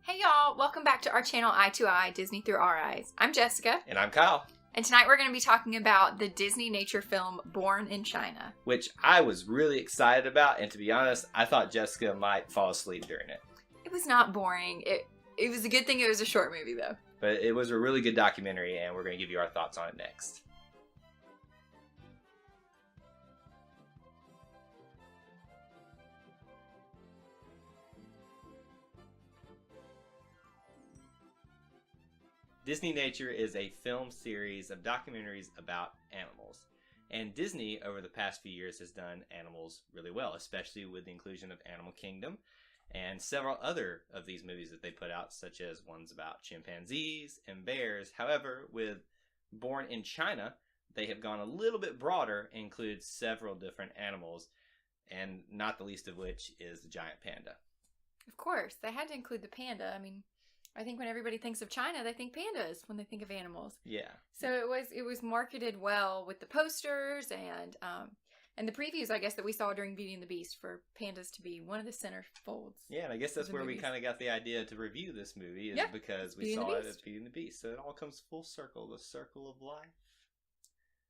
Hey y'all, welcome back to our channel Eye to Eye, Disney Through Our Eyes. I'm Jessica. And I'm Kyle. And tonight we're going to be talking about the Disneynature film Born in China. Which I was really excited about, and to be honest, I thought Jessica might fall asleep during it. It was not boring. It was a good thing it was a short movie though. But it was a really good documentary, and we're going to give you our thoughts on it next. Disneynature is a film series of documentaries about animals. And Disney, over the past few years, has done animals really well, especially with the inclusion of Animal Kingdom and several other of these movies that they put out, such as ones about chimpanzees and bears. However, with Born in China, they have gone a little bit broader and included several different animals, and not the least of which is the giant panda. Of course, they had to include the panda. I mean, I think when everybody thinks of China, they think pandas when they think of animals. Yeah. So it was marketed well with the posters and the previews, I guess, that we saw during Beauty and the Beast for pandas to be one of the center folds. Yeah, and I guess that's where we kind of got the idea to review this movie, is because we saw it at Beauty and the Beast. So it all comes full circle, the circle of life.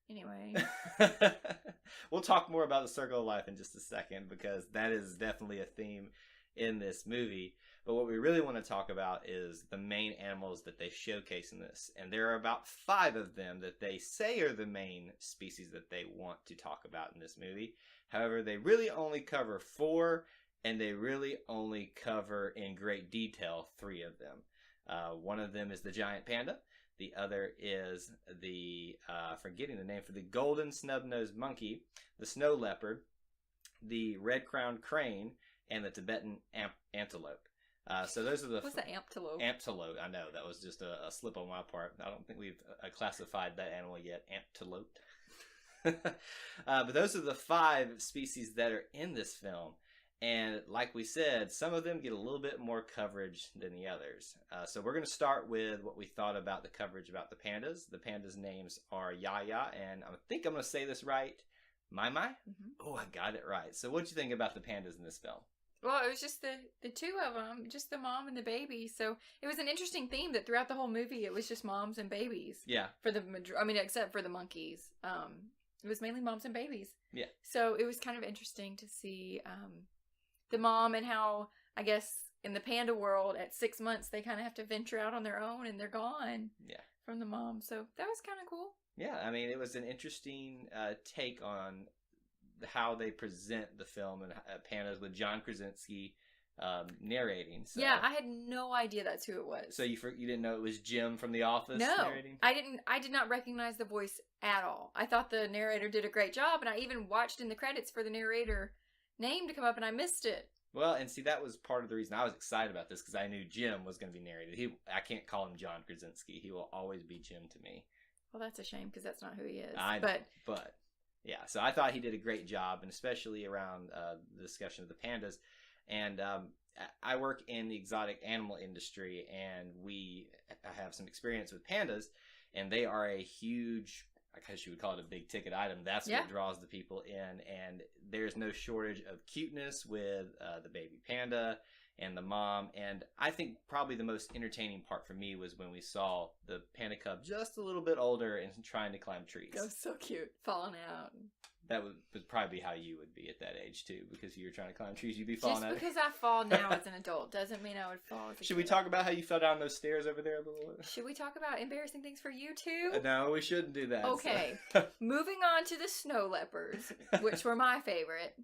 Anyway. We'll talk more about the circle of life in just a second, because that is definitely a theme in this movie. But what we really want to talk about is the main animals that they showcase in this. And there are about 5 of them that they say are the main species that they want to talk about in this movie. However, they really only cover 4, and they really only cover in great detail 3 of them. One of them is the giant panda. The other is the, forgetting the name, for the golden snub-nosed monkey, the snow leopard, the red-crowned crane, and the Tibetan antelope. So those are the... What's the antelope? Antelope. I know. That was just a slip on my part. I don't think we've classified that animal yet. Antelope. But those are the 5 species that are in this film. And like we said, some of them get a little bit more coverage than the others. So we're going to start with what we thought about the coverage about the pandas. The pandas' names are Yaya, and I think I'm going to say this right. Mai Mai? Mm-hmm. Oh, I got it right. So what'd you think about the pandas in this film? Well, it was just the 2 of them, just the mom and the baby. So it was an interesting theme that throughout the whole movie, it was just moms and babies. Yeah. For the except for the monkeys. It was mainly moms and babies. Yeah. So it was kind of interesting to see the mom and how, I guess, in the panda world, at 6 months, they kind of have to venture out on their own and they're gone. Yeah. From the mom. So that was kind of cool. Yeah, I mean, it was an interesting take on how they present the film and pandas, with John Krasinski narrating. So. Yeah, I had no idea that's who it was. So you didn't know it was Jim from The Office narrating? I did not recognize the voice at all. I thought the narrator did a great job, and I even watched in the credits for the narrator name to come up, and I missed it. Well, and see, that was part of the reason I was excited about this, because I knew Jim was going to be narrated. I can't call him John Krasinski. He will always be Jim to me. Well, that's a shame, because that's not who he is. But yeah, so I thought he did a great job, and especially around the discussion of the pandas. And I work in the exotic animal industry, and I have some experience with pandas, and they are a huge, I guess you would call it a big ticket item. That's what draws the people in, and there's no shortage of cuteness with the baby panda and the mom. And I think probably the most entertaining part for me was when we saw the panda cub just a little bit older and trying to climb trees. That was so cute, falling out. That would probably be how you would be at that age too, because you were trying to climb trees, you'd be falling out. Just because I fall now as an adult doesn't mean I would fall as a Should we talk about how you fell down those stairs over there a little bit? Should we talk about embarrassing things for you too? No, we shouldn't do that. Okay. So. Moving on to the snow leopards, which were my favorite.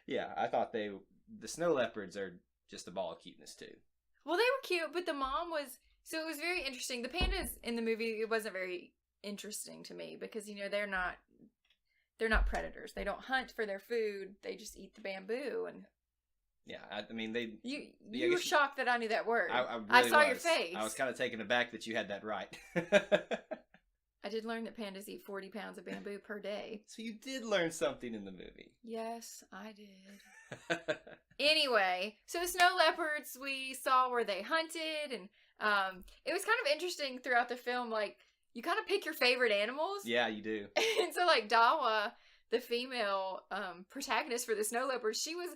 Yeah, I thought the snow leopards are just a ball of cuteness too. Well, they were cute, but the mom was... So it was very interesting. The pandas in the movie, it wasn't very interesting to me because, they're not predators. They don't hunt for their food. They just eat the bamboo. And yeah, I mean, You were shocked that I knew that word. I really I saw your face. I was kind of taken aback that you had that right. I did learn that pandas eat 40 pounds of bamboo per day. So you did learn something in the movie. Yes, I did. Anyway, so the snow leopards we saw where they hunted, and it was kind of interesting throughout the film, like, you kind of pick your favorite animals. Yeah, you do. And so, like, Dawa, the female protagonist for the snow leopard, she was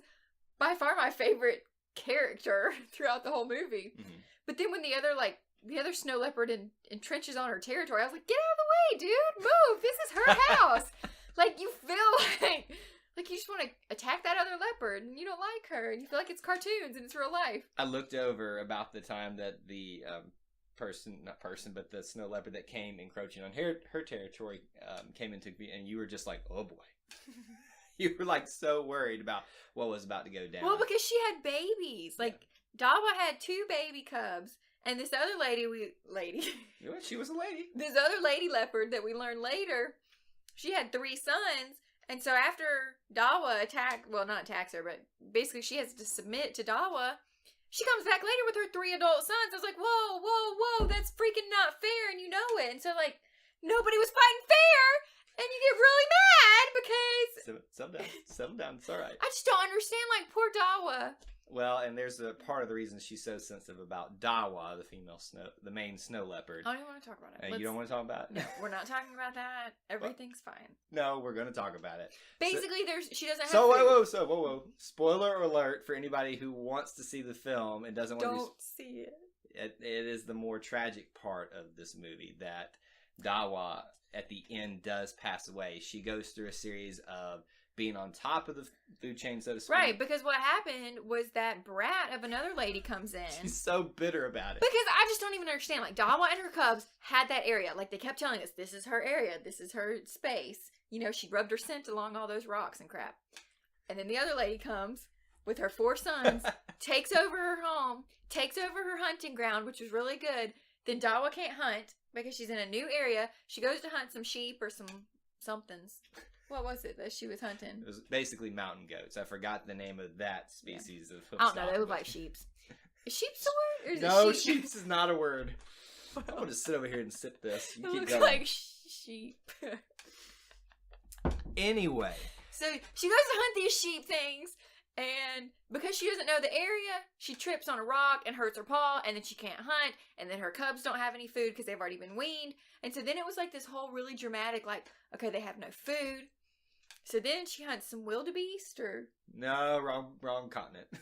by far my favorite character throughout the whole movie. Mm-hmm. But then when the other snow leopard entrenches on her territory, I was like, get out of the way, dude! Move! This is her house! Like, you feel like you just want to attack that other leopard, and you don't like her, and you feel like it's cartoons and it's real life. I looked over about the time that the the snow leopard that came encroaching on her territory came into, and you were just like, oh boy. You were like so worried about what was about to go down. Well, because she had babies. Like, Dawa had 2 baby cubs, and this other lady, She was a lady. This other lady leopard that we learned later, she had 3 sons, and so after Dawa not attacks her, but basically she has to submit to Dawa, she comes back later with her 3 adult sons. I was like, whoa, that's freaking not fair, and you know it. And so, like, nobody was fighting fair, and you get really mad because... Settle down, it's all right. I just don't understand, like, poor Dawa. Well, and there's a part of the reason she's so sensitive about Dawa, the main snow leopard. I don't even want to talk about it. You don't want to talk about it? No, we're not talking about that. Everything's fine. No, we're going to talk about it. Basically, she doesn't have whoa. Spoiler alert for anybody who wants to see the film and doesn't want to see it. It is the more tragic part of this movie that Dawa, at the end, does pass away. She goes through a series of being on top of the food chain, so to speak. Right, because what happened was that brat of another lady comes in. She's so bitter about it. Because I just don't even understand. Like, Dawa and her cubs had that area. Like, they kept telling us, this is her area. This is her space. You know, she rubbed her scent along all those rocks and crap. And then the other lady comes with her 4 sons, takes over her home, takes over her hunting ground, which was really good. Then Dawa can't hunt because she's in a new area. She goes to hunt some sheep or somethings. What was it that she was hunting? It was basically mountain goats. I forgot the name of that species of I don't know. They look like sheeps. Is sheep's a word? Or is no, it sheep? sheeps is not a word. I want to sit over here and sip this. You it keep looks going. like sheep. Anyway. So she goes to hunt these sheep things, and because she doesn't know the area, she trips on a rock and hurts her paw, and then she can't hunt, and then her cubs don't have any food because they've already been weaned. And so then it was like this whole really dramatic, like, okay, they have no food. So then she hunts some wildebeest, or... No, wrong continent. She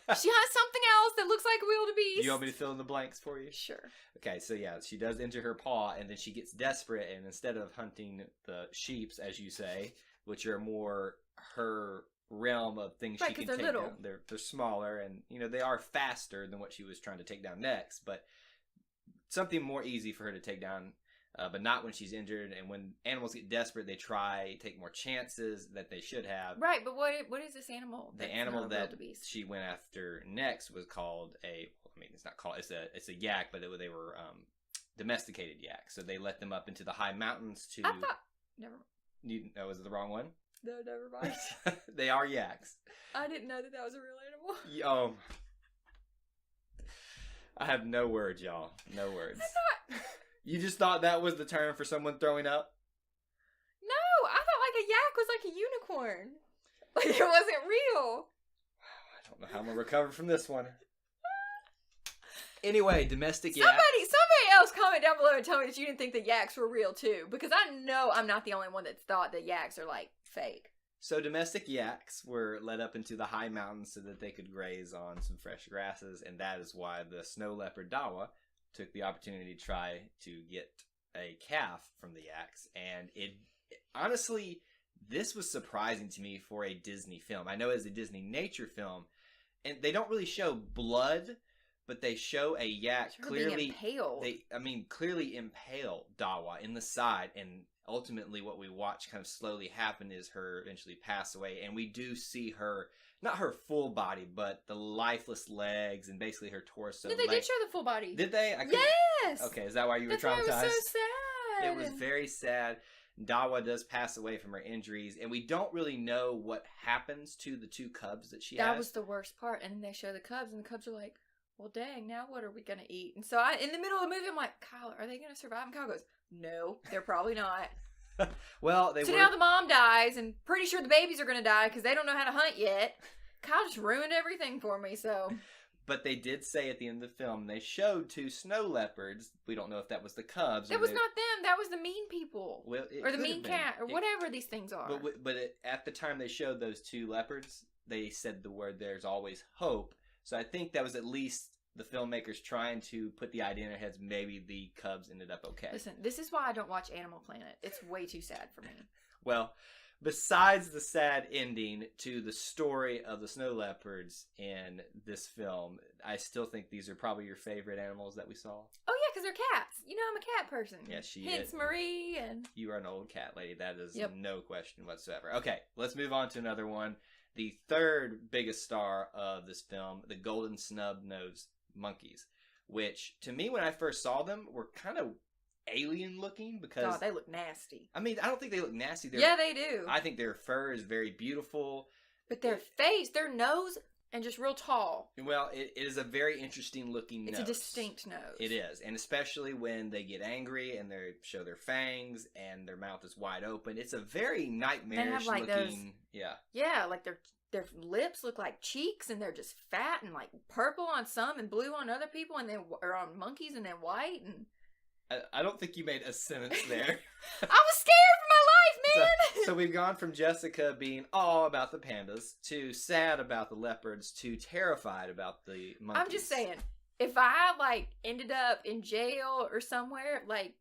hunts something else that looks like wildebeest. You want me to fill in the blanks for you? Sure. Okay, so yeah, she does injure her paw, and then she gets desperate, and instead of hunting the sheeps, as you say, which are more her realm of things she can take down. They're smaller, and you know they are faster than what she was trying to take down next, but something more easy for her to take down. But not when she's injured, and when animals get desperate, they take more chances that they should have. Right, but what is this animal? The animal that she went after next was called it's not called, it's a yak, but they were domesticated yaks. So they let them up into the high mountains to... I thought... Never mind. Was it the wrong one? No, never mind. They are yaks. I didn't know that was a real animal. I have no words, y'all. No words. I thought... You just thought that was the term for someone throwing up? No, I thought like a yak was like a unicorn. Like it wasn't real. I don't know how I'm going to recover from this one. Anyway, domestic yak. Somebody else comment down below and tell me that you didn't think the yaks were real too. Because I know I'm not the only one that thought that yaks are like fake. So domestic yaks were led up into the high mountains so that they could graze on some fresh grasses. And that is why the snow leopard Dawa took the opportunity to try to get a calf from the yaks. And it honestly, this was surprising to me for a Disney film. I know it's a Disneynature film, and they don't really show blood, but they show a yak clearly clearly impale Dawa in the side, and ultimately what we watch kind of slowly happen is her eventually pass away, and we do see her, not her full body, but the lifeless legs and basically her torso. No, they did show the full body. Did they? Yes! Okay, is that why you were traumatized? That's why it was so sad. It was very sad. Dawa does pass away from her injuries, and we don't really know what happens to the 2 cubs that she has. That was the worst part, and then they show the cubs, and the cubs are like, well, dang, now what are we going to eat? And so in the middle of the movie, I'm like, Kyle, are they going to survive? And Kyle goes, no, they're probably not. Well, now the mom dies, and pretty sure the babies are going to die because they don't know how to hunt yet. Kyle just ruined everything for me, so... But they did say at the end of the film, they showed 2 snow leopards. We don't know if that was the cubs. That was not them. That was the mean people. Well, or the mean cat, or whatever these things are. But at the time they showed those 2 leopards, they said the word, there's always hope. So I think that was at least the filmmakers trying to put the idea in their heads. Maybe the cubs ended up okay. Listen, this is why I don't watch Animal Planet. It's way too sad for me. Well, besides the sad ending to the story of the snow leopards in this film, I still think these are probably your favorite animals that we saw. Oh yeah, because they're cats. You know I'm a cat person. Yeah, she Hence is. Marie and... You are an old cat lady. That is Yep. no question whatsoever. Okay, let's move on to another one. The third biggest star of this film, the golden snub-nosed monkeys, which to me when I first saw them were kind of alien looking because... God, they look nasty. I mean, I don't think they look nasty. Yeah, they do. I think their fur is very beautiful. But their face, their nose, and just real tall. Well, it is a very interesting looking nose. It's a distinct nose. It is. And especially when they get angry and they show their fangs and their mouth is wide open. It's a very nightmarish like looking... those- Yeah. Yeah, like their lips look like cheeks, and they're just fat and like purple on some and blue on other people, and then or on monkeys and then white. And I don't think you made a sentence there. I was scared for my life, man. So we've gone from Jessica being all about the pandas to sad about the leopards to terrified about the monkeys. I'm just saying, if I like ended up in jail or somewhere, like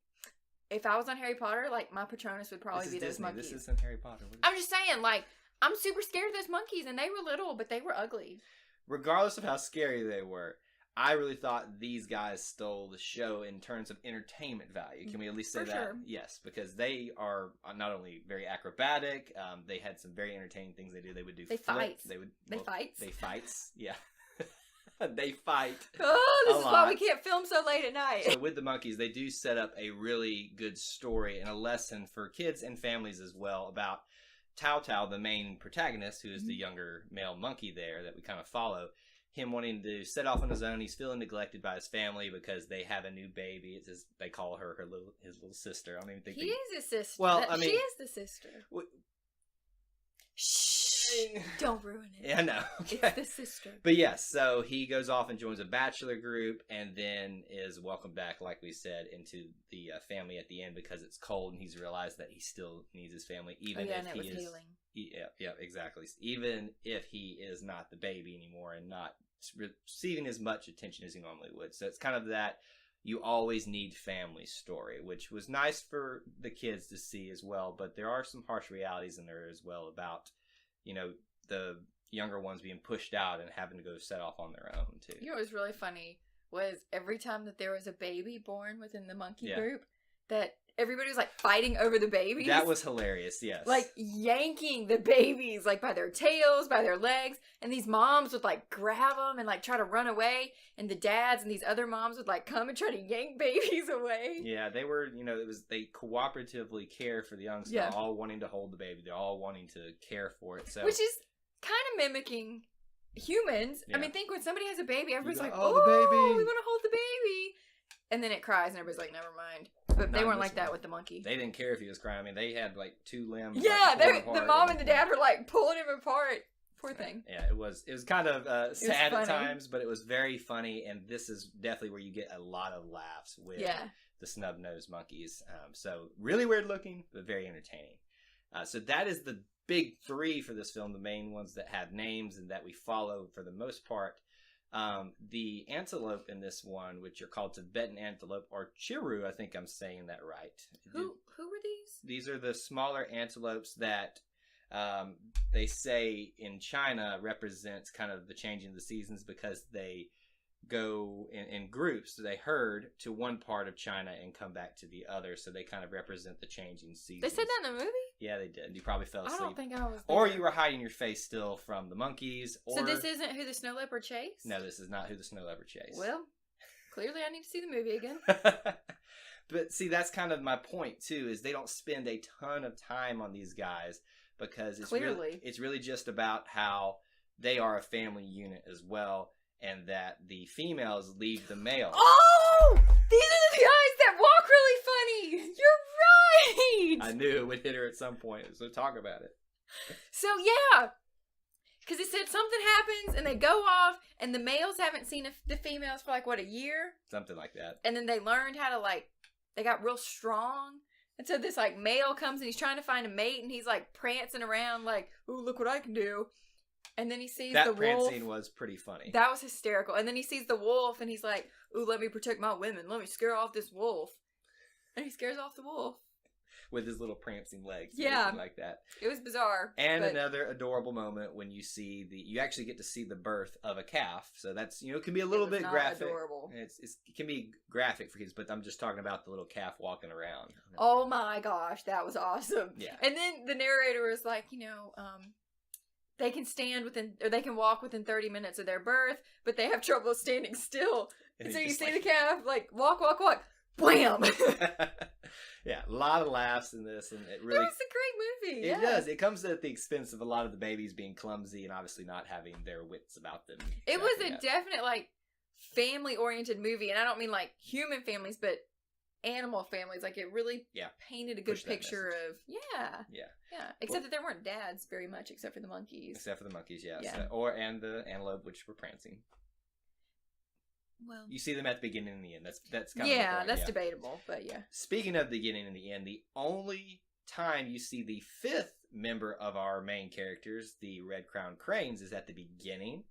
if I was on Harry Potter, like my Patronus would probably This be is those Disney. monkeys. This isn't Harry Potter. I'm just saying, like, I'm super scared of those monkeys, and they were little, but they were ugly. Regardless of how scary they were, I really thought these guys stole the show in terms of entertainment value. Can we at least say For that? sure. Yes, because they are not only very acrobatic, they had some very entertaining things they do. They would do They flips. fights. They fights. They fights. Yeah. They fight. Oh, this a is lot. why we can't film so late at night. So with the monkeys, they do set up a really good story and a lesson for kids and families as well about Tao Tao, the main protagonist, who is the younger male monkey there that we kind of follow. Him wanting to set off on his own. He's feeling neglected by his family because they have a new baby. It's they call her his little sister. I don't even think He is his sister. Well, I mean- she is the sister. What- Shh! Don't ruin it. Yeah, I know. Okay. It's the sister. But yes, so he goes off and joins a bachelor group and then is welcomed back, like we said, into the family at the end because it's cold and he's realized that he still needs his family, even and if it he was is... healing. Yeah, exactly. Even if he is not the baby anymore and not receiving as much attention as he normally would. So it's kind of that you always need family story, which was nice for the kids to see as well. But there are some harsh realities in there as well about, you know, the younger ones being pushed out and having to go set off on their own too. You know what was really funny was every time that there was a baby born within the monkey Yeah. group, that everybody was like fighting over the babies. That was hilarious, yes. like yanking the babies like by their tails, by their legs, and these moms would like grab them and like try to run away, and the dads and these other moms would like come and try to yank babies away. Yeah, they were, you know, they cooperatively care for the young, so Yeah. they're all wanting to hold the baby. They're all wanting to care for it. So Which is kind of mimicking humans. Yeah. I mean, think when somebody has a baby, everybody's go, like, "Oh, "Oh, the baby." we want to hold the baby," and then it cries, and everybody's like, "Never mind." But they Not weren't this like that one. with the monkey. they didn't care if he was crying. I mean, they had like two limbs. Yeah, like, torn the apart mom at and the one dad point. were like pulling him apart. Poor thing. Yeah, it was kind of sad at funny. times, but it was very funny. And this is definitely where you get a lot of laughs with Yeah. the snub-nosed monkeys. So really weird looking, but very entertaining. So that is the big three for this film, the main ones that have names and that we follow for the most part. The antelope in this one, which are called Tibetan Antelope, or Chiru, I think I'm saying that right. Who were these? These are the smaller antelopes that they say in China represents kind of the changing of the seasons because they go in groups. So they herd to one part of China and come back to the other. So they kind of represent the changing seasons. They said that in the movie? Yeah, they did. You probably fell I asleep. don't think I was there. Or you were hiding your face still from the monkeys. Or... So this isn't who the snow leopard chased? No, this is not who the snow leopard chased. Well, clearly I need to see the movie again. But see, that's kind of my point too, is they don't spend a ton of time on these guys because it's really just about how they are a family unit as well, and that the females lead the male. Oh! These are the guys that walk really funny! You're right! I knew it would hit her at some point, so talk about it. So yeah, because it said something happens and they go off, and the males haven't seen the females for like what, a year, Something like that. and then they learned how to like they got real strong, and so this like male comes and he's trying to find a mate, and he's like prancing around like, "Ooh, look what I can do," And then he sees that the prance wolf. scene was pretty funny. That was hysterical. And then he sees the wolf, and he's like, "Ooh, let me protect my women. Let me scare off this wolf." And he scares off the wolf. With his little prancing legs. Yeah. And like that. It was bizarre. And another adorable moment when you see you actually get to see the birth of a calf. So that's, it can be a little bit graphic. Adorable. It can be graphic for kids, but I'm just talking about the little calf walking around. Oh my gosh, that was awesome. Yeah. And then the narrator was like, they can they can walk within 30 minutes of their birth, but they have trouble standing still. And so you see the calf, like, walk, blam! Yeah, a lot of laughs in this, and it really... It was a great movie, It does. It comes at the expense of a lot of the babies being clumsy and obviously not having their wits about them. It was a definite, like, family-oriented movie, and I don't mean, like, human families, but animal families. Like, it really painted a good picture of... Yeah. Except that there weren't dads very much, except for the monkeys. Except for the monkeys, yes. Yeah. And the antelope, which were prancing. Well, you see them at the beginning and the end. That's kind of the point. That's debatable, but yeah. Speaking of the beginning and the end, the only time you see the fifth member of our main characters, the red-crowned cranes, is at the beginning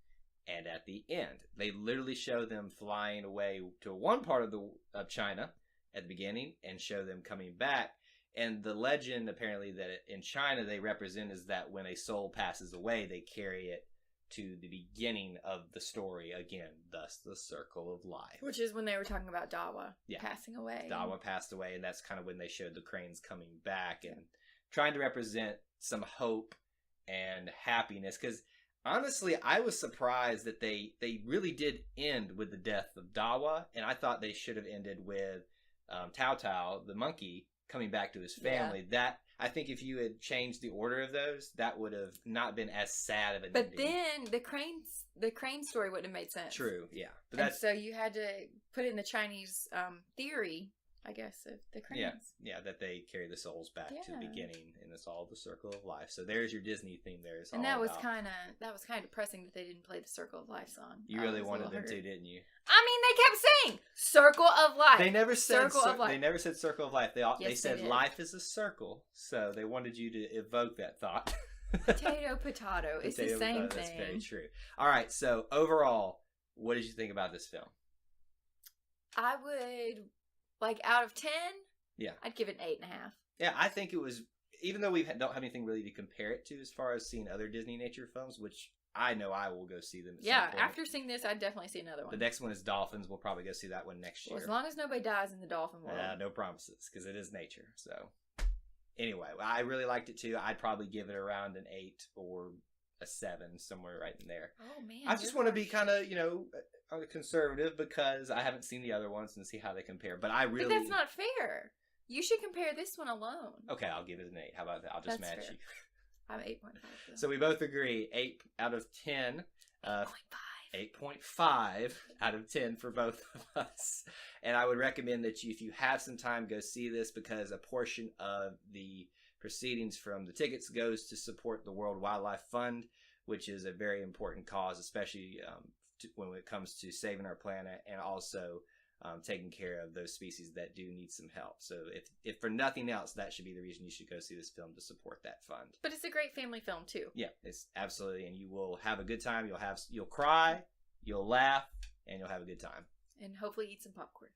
and at the end. They literally show them flying away to one part of China at the beginning and show them coming back. And the legend, apparently, that in China they represent is that when a soul passes away, they carry it to the beginning of the story again, thus the circle of life. Which is when they were talking about Dawa passing away. Dawa passed away, and that's kind of when they showed the cranes coming back and trying to represent some hope and happiness. Because honestly, I was surprised that they really did end with the death of Dawa, and I thought they should have ended with Tao Tao, the monkey, coming back to his family. That, I think if you had changed the order of those, that would have not been as sad of an ending. But then the crane story wouldn't have made sense. True, yeah. But so you had to put it in the Chinese theory, I guess, of the cranes. Yeah, that they carry the souls back to the beginning, and it's all the circle of life. So there's your Disney theme there. And that was kind of depressing that they didn't play the Circle of Life song. You really wanted them to, didn't you? I mean, they kept saying Circle of Life. They never said Circle of Life. They never said Circle of Life. They said life is a circle. So they wanted you to evoke that thought. Potato. It's the same thing. That's very true. All right. So overall, what did you think about this film? I would, like, out of 10, I'd give it an 8.5. Yeah, I think it was, even though we don't have anything really to compare it to as far as seeing other Disneynature films, which I know I will go see them at some point. After seeing this, I'd definitely see another one. The next one is Dolphins. We'll probably go see that one next year. Well, as long as nobody dies in the dolphin world. Yeah, no promises, because it is nature. So, anyway, I really liked it too. I'd probably give it around an 8 or a 7, somewhere right in there. Oh, man. I just want to be kind of, conservative because I haven't seen the other ones and see how they compare. But But that's not fair. You should compare this one alone. Okay, I'll give it an 8. How about that? I'll just match you. I'm 8.5. So we both agree 8 out of 10. 8.5 out of 10 for both of us. And I would recommend that if you have some time, go see this, because a portion of the proceedings from the tickets goes to support the World Wildlife Fund, which is a very important cause, especially when it comes to saving our planet and also taking care of those species that do need some help. So if for nothing else, that should be the reason you should go see this film, to support that fund. But it's a great family film too. Yeah, it's absolutely, and you will have a good time. You'll cry, you'll laugh, and you'll have a good time. And hopefully eat some popcorn.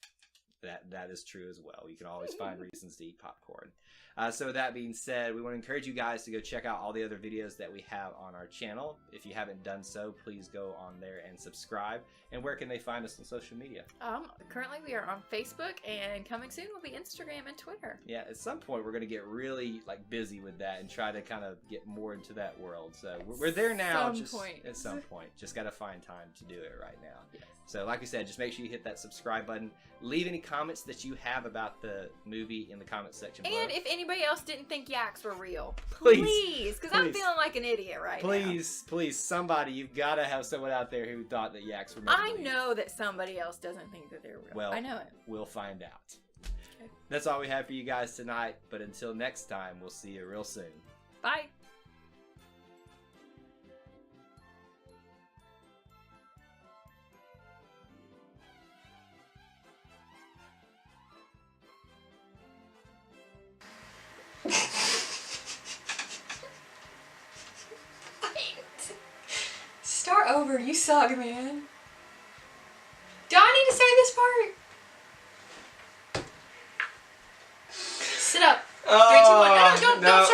That is true as well. You can always find reasons to eat popcorn. So with that being said, we want to encourage you guys to go check out all the other videos that we have on our channel. If you haven't done so, please go on there and subscribe. And where can they find us on social media? Currently we are on Facebook, and coming soon will be Instagram and Twitter. Yeah, at some point we're going to get really busy with that and try to kind of get more into that world. So we're there now. At some point. Just got to find time to do it right now. Yes. So like we said, just make sure you hit that subscribe button. Leave any comments that you have about the movie in the comments section below. And if anybody else didn't think yaks were real, please, because I'm feeling like an idiot now. Please, somebody, you've got to have someone out there who thought that yaks were real. I know that somebody else doesn't think that they're real. Well, I know it. We'll find out. Okay. That's all we have for you guys tonight, but until next time, we'll see you real soon. Bye. Wait. over. You suck, man. Do I need to say this part? Sit up. 3, 2, 1. No, don't